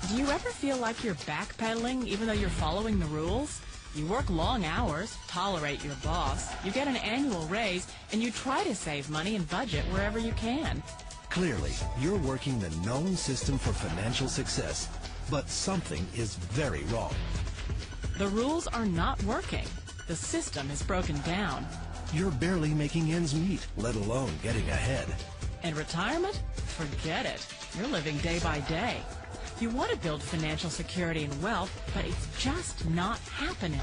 Do you ever feel like you're backpedaling even though you're following the rules? You work long hours, tolerate your boss, you get an annual raise, and you try to save money and budget wherever you can. Clearly, you're working the known system for financial success, but something is very wrong. The rules are not working. The system is broken down. You're barely making ends meet, let alone getting ahead. And retirement? Forget it. You're living day by day. You want to build financial security and wealth, but it's just not happening.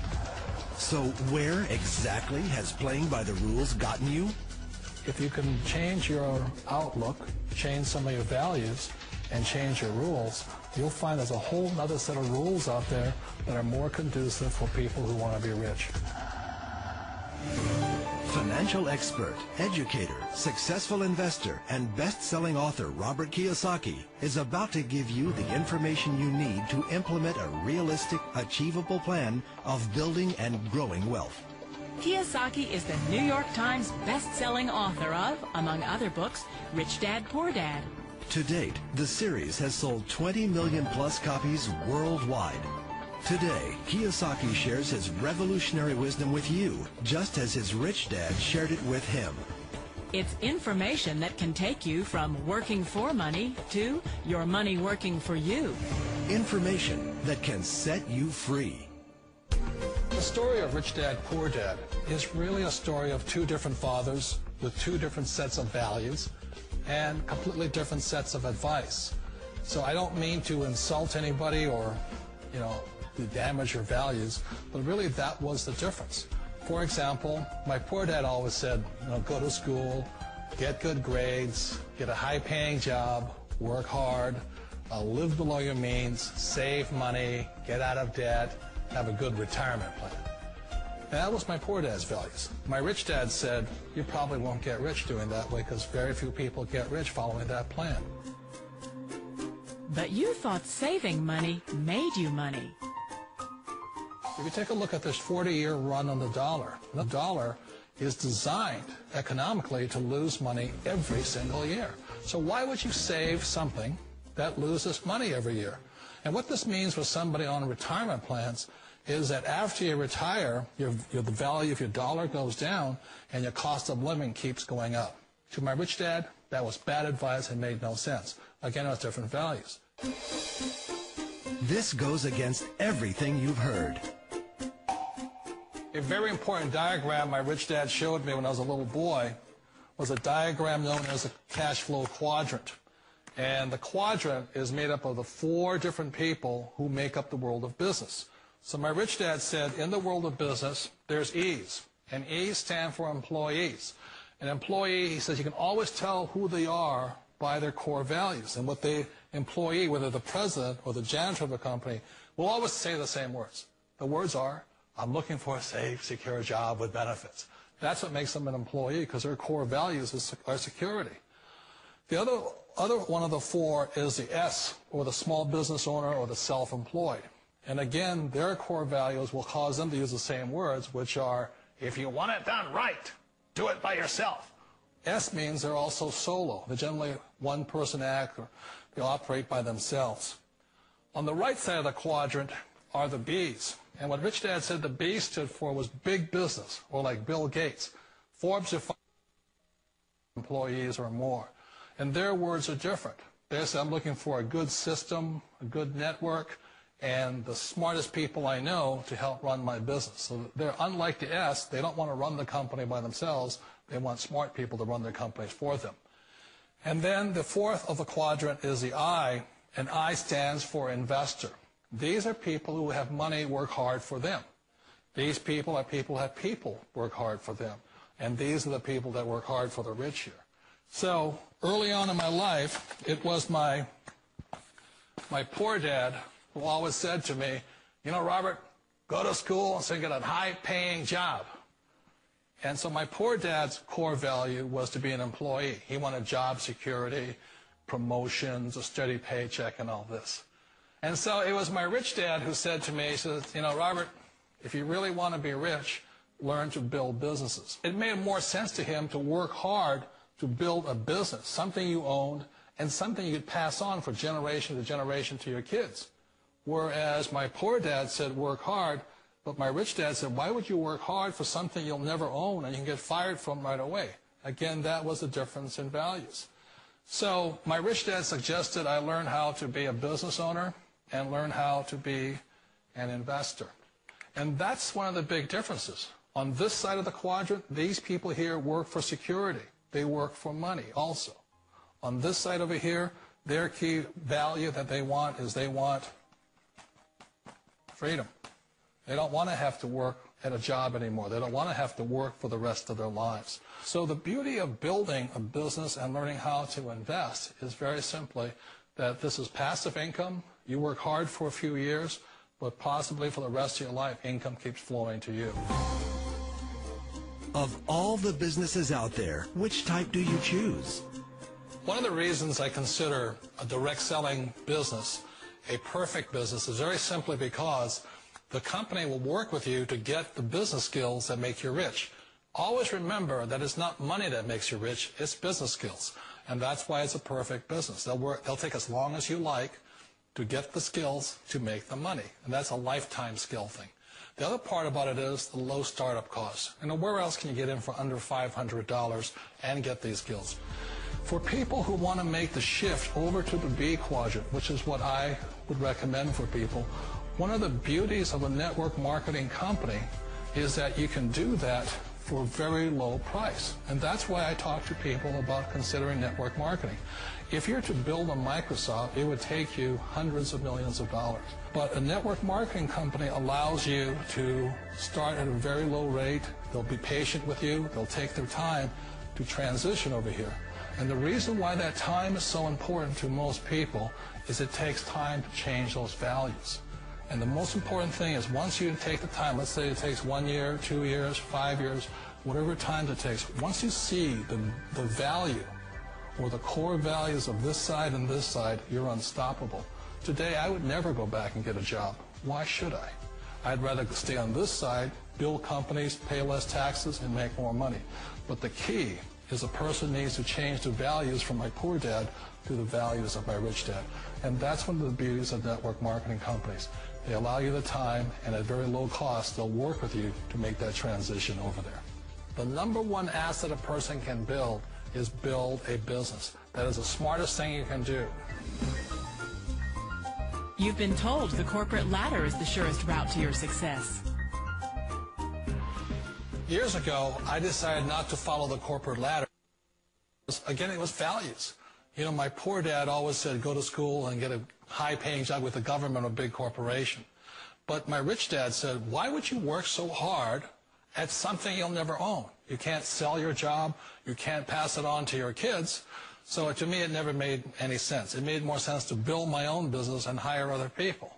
So where exactly has playing by the rules gotten you? If you can change your outlook, change some of your values, and change your rules, you'll find there's a whole other set of rules out there that are more conducive for people who want to be rich. Financial expert, educator, successful investor, and best-selling author Robert Kiyosaki is about to give you the information you need to implement a realistic, achievable plan of building and growing wealth. Kiyosaki is the New York Times best-selling author of, among other books, Rich Dad, Poor Dad. To date, the series has sold 20 million plus copies worldwide. Today, Kiyosaki shares his revolutionary wisdom with you, just as his rich dad shared it with him. It's information that can take you from working for money to your money working for you. Information that can set you free. The story of Rich Dad, Poor Dad is really a story of two different fathers with two different sets of values and completely different sets of advice. So I don't mean to insult anybody or, to damage your values, but really that was the difference. For example, my poor dad always said, go to school, get good grades, get a high-paying job, work hard, live below your means, save money, get out of debt, have a good retirement plan. And that was my poor dad's values. My rich dad said, you probably won't get rich doing that way because very few people get rich following that plan. But you thought saving money made you money. If you take a look at this 40-year run on the dollar is designed economically to lose money every single year. So why would you save something that loses money every year? And what this means for somebody on retirement plans is that after you retire, the value of your dollar goes down and your cost of living keeps going up. To my rich dad, that was bad advice and made no sense. Again, it was different values. This goes against everything you've heard. A very important diagram my rich dad showed me when I was a little boy was a diagram known as a cash flow quadrant. And the quadrant is made up of the four different people who make up the world of business. So my rich dad said, in the world of business, there's E's. And E's stand for employees. An employee, he says, you can always tell who they are by their core values. And what the employee, whether the president or the janitor of the company, will always say the same words. The words are, I'm looking for a safe, secure job with benefits. That's what makes them an employee, because their core values are security. The other one of the four is the S, or the small business owner or the self-employed. And again, their core values will cause them to use the same words, which are, if you want it done right, do it by yourself. S means they're also solo. They're generally one-person act, or they operate by themselves. On the right side of the quadrant are the B's. And what Rich Dad said the B stood for was big business, or like Bill Gates. Forbes are employees or more. And their words are different. They say, I'm looking for a good system, a good network, and the smartest people I know to help run my business. So they're unlike the S. They don't want to run the company by themselves. They want smart people to run their companies for them. And then the fourth of the quadrant is the I, and I stands for investor. These are people who have money work hard for them. These people are people who have people work hard for them. And these are the people that work hard for the rich here. So early on in my life, it was my poor dad who always said to me, Robert, go to school and get a high-paying job. And so my poor dad's core value was to be an employee. He wanted job security, promotions, a steady paycheck, and all this. And so it was my rich dad who said to me, he says, Robert, if you really want to be rich, learn to build businesses. It made more sense to him to work hard to build a business, something you owned, and something you could pass on from generation to generation to your kids. Whereas my poor dad said work hard, but my rich dad said, why would you work hard for something you'll never own and you can get fired from right away? Again, that was a difference in values. So my rich dad suggested I learn how to be a business owner and learn how to be an investor. And that's one of the big differences. On this side of the quadrant, these people here work for security. They work for money also. On this side over here, their key value that they want is they want freedom. They don't want to have to work at a job anymore. They don't want to have to work for the rest of their lives. So the beauty of building a business and learning how to invest is very simply that this is passive income. You work hard for a few years, but possibly for the rest of your life, income keeps flowing to you. Of all the businesses out there, which type do you choose? One of the reasons I consider a direct selling business a perfect business is very simply because the company will work with you to get the business skills that make you rich. Always remember that it's not money that makes you rich, it's business skills. And that's why it's a perfect business. They'll take as long as you like to get the skills to make the money. And that's a lifetime skill thing. The other part about it is the low startup costs. And where else can you get in for under $500 and get these skills? For people who want to make the shift over to the B quadrant, which is what I would recommend for people, one of the beauties of a network marketing company is that you can do that for a very low price. And that's why I talk to people about considering network marketing. If you're to build a Microsoft, it would take you hundreds of millions of dollars. But a network marketing company allows you to start at a very low rate. They'll be patient with you. They'll take their time to transition over here. And the reason why that time is so important to most people is it takes time to change those values. And the most important thing is once you take the time, let's say it takes 1 year, 2 years, 5 years, whatever time it takes, once you see the value or the core values of this side and this side, you're unstoppable. Today, I would never go back and get a job. Why should I? I'd rather stay on this side, build companies, pay less taxes, and make more money. But the key is a person needs to change the values from my poor dad to the values of my rich dad. And that's one of the beauties of network marketing companies. They allow you the time, and at very low cost, they'll work with you to make that transition over there. The number one asset a person can build is build a business. That is the smartest thing you can do. You've been told the corporate ladder is the surest route to your success. Years ago, I decided not to follow the corporate ladder. Again, it was values. You know, my poor dad always said, go to school and get a high-paying job with the government or a big corporation. But my rich dad said, why would you work so hard at something you'll never own? You can't sell your job. You can't pass it on to your kids. So to me, it never made any sense. It made more sense to build my own business and hire other people.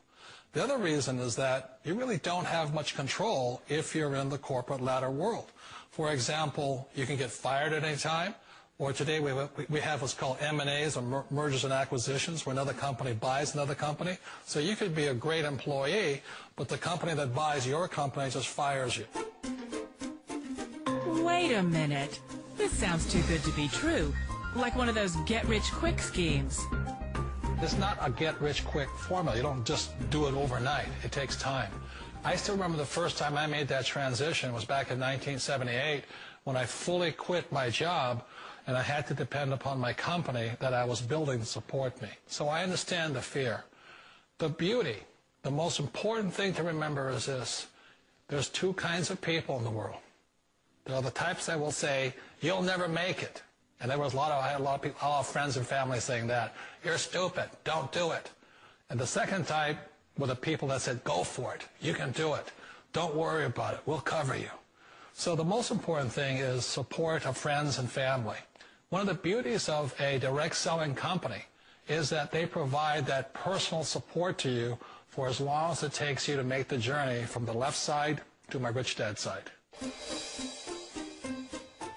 The other reason is that you really don't have much control if you're in the corporate ladder world. For example, you can get fired at any time. Or today we have what's called M&As, or mergers and acquisitions, where another company buys another company. So you could be a great employee, but the company that buys your company just fires you. Wait a minute. This sounds too good to be true. Like one of those get-rich-quick schemes. It's not a get-rich-quick formula. You don't just do it overnight. It takes time. I still remember the first time I made that transition was back in 1978 when I fully quit my job and I had to depend upon my company that I was building to support me. So I understand the fear. The beauty, the most important thing to remember is this. There's two kinds of people in the world. There are the types that will say, you'll never make it. And I had a lot of people, a lot of friends and family saying that. You're stupid. Don't do it. And the second type were the people that said, go for it. You can do it. Don't worry about it. We'll cover you. So the most important thing is support of friends and family. One of the beauties of a direct selling company is that they provide that personal support to you for as long as it takes you to make the journey from the left side to my rich dad side.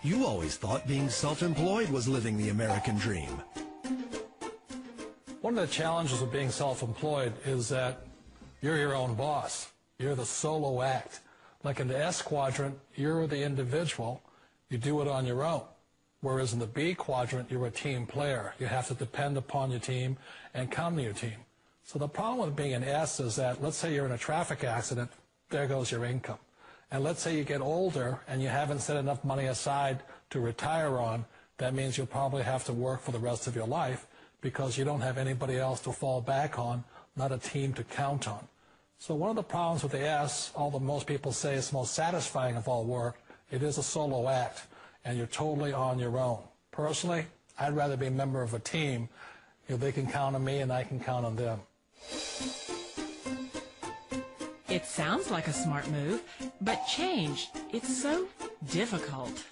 You always thought being self-employed was living the American dream. One of the challenges of being self-employed is that you're your own boss. You're the solo act. Like in the S quadrant, you're the individual. You do it on your own. Whereas in the B quadrant, you're a team player. You have to depend upon your team and count on your team. So the problem with being an S is that, let's say you're in a traffic accident, there goes your income. And let's say you get older and you haven't set enough money aside to retire on, that means you'll probably have to work for the rest of your life because you don't have anybody else to fall back on, not a team to count on. So one of the problems with the S, although most people say it's the most satisfying of all work, it is a solo act, and you're totally on your own. Personally, I'd rather be a member of a team. They can count on me and I can count on them. It sounds like a smart move, but change, it's so difficult.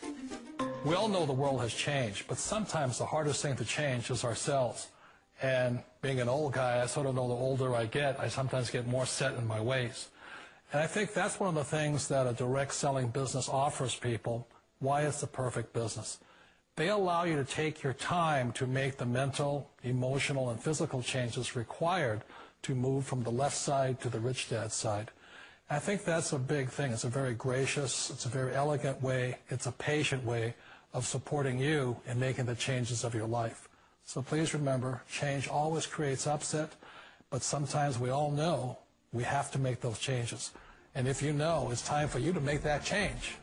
We all know the world has changed, but sometimes the hardest thing to change is ourselves. And being an old guy, I sort of know the older I get, I sometimes get more set in my ways. And I think that's one of the things that a direct selling business offers people, why it's the perfect business. They allow you to take your time to make the mental, emotional, and physical changes required to move from the left side to the rich dad side. And I think that's a big thing. It's a very gracious, it's a very elegant way, it's a patient way of supporting you in making the changes of your life. So please remember, change always creates upset, but sometimes we all know we have to make those changes. And if you know it's time for you to make that change,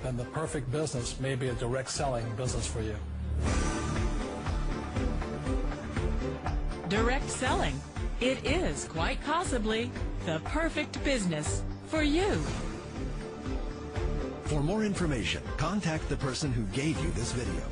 then the perfect business may be a direct selling business for you. Direct selling. It is quite possibly the perfect business for you. For more information, contact the person who gave you this video.